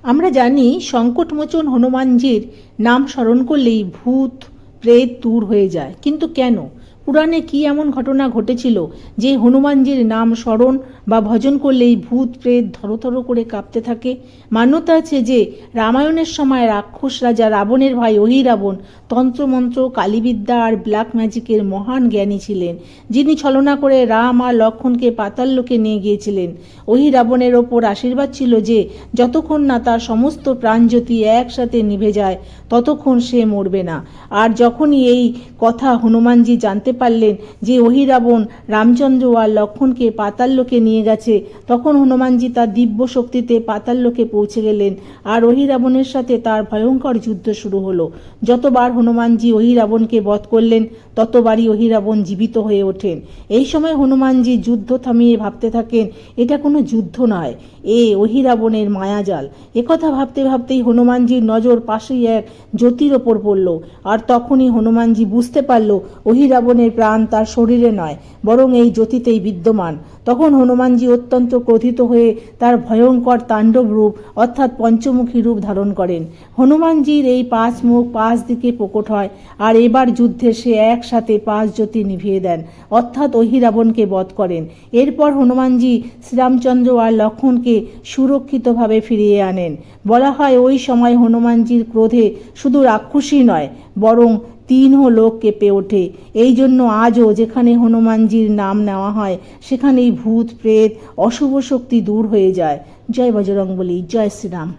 আমরা জানি সংকটমোচন হনুমানজির নাম স্মরণ করলেই ভূত প্রেত দূর হয়ে যায়, কিন্তু কেন? পুরাণে কি এমন ঘটনা ঘটেছিল যে হনুমানজির নাম স্মরণ বা ভজন করলেই ভূত প্রেত ধরধর করে কাঁপতে থাকে? মান্যতা আছে যে রামায়ণের সময় রাক্ষস রাজা রাবণের ভাই অহিরাবণ তন্ত্রমন্ত্র, কালীবিদ্যা আর ব্ল্যাক ম্যাজিকের মহান জ্ঞানী ছিলেন, যিনি ছলনা করে রাম আর লক্ষ্মণকে পাতাললোকে নিয়ে গিয়েছিলেন। অহিরাবণের ওপর আশীর্বাদ ছিল যে যতক্ষণ না তার সমস্ত প্রাণজ্যোতি একসাথে নিভে যায় ততক্ষণ সে মরবে না। আর যখনই এই কথা হনুমানজি জানতে পারলেন যে অহিরাবণ রামচন্দ্র আর লক্ষ্মণকে পাতাললোকে নিয়ে গেছে, তখন হনুমানজি তার দিব্য শক্তিতে পাতাললোকে পৌঁছে গেলেন আর অহিরাবণের সাথে তার ভয়ঙ্কর যুদ্ধ শুরু হলো। যতবার হনুমানজি অহিরাবণকে বধ করলেন ততবারই অহিরাবণ জীবিত হয়ে ওঠেন। এই সময় হনুমানজি যুদ্ধ থামিয়ে ভাবতে থাকেন, এটা কোনো যুদ্ধ নয়, অহিরাবণের মায়াজাল। একথা ভাবতে ভাবতেই হনুমানজির নজর পাশেই এক জ্যোতির ওপর পড়ল, আর তখনই হনুমানজি বুঝতে পারল অহিরাবণের প্রাণ তার শরীরে নয়, বরং এই জ্যোতিতেই বিদ্যমান। তখন হনুমানজি অত্যন্ত ক্রোধিত হয়ে তার ভয়ঙ্কর তাণ্ডব রূপ অর্থাৎ পঞ্চমুখী রূপ ধারণ করেন। হনুমানজির এই 5 মুখ 5 দিকে প্রকট হয়, আর এবার যুদ্ধে সে একসাথে 5 জ্যোতি নিভিয়ে দেন, অর্থাৎ অহিরাবণকে বধ করেন। এরপর হনুমানজি শ্রীরামচন্দ্র আর লক্ষ্মণকে সুরক্ষিতভাবে ফিরিয়ে আনেন। বলা হয় ওই সময় হনুমানজির ক্রোধে শুধু রাক্ষসী নয়, বরং 3 লোক কেঁপে ওঠে। এই জন্য আজও যেখানে হনুমানজির নাম নেওয়া হয় সেখানেই ভূত প্রেত অশুভ শক্তি দূর হয়ে যায়। জয় বজরংবলী, জয় শ্রীরাম।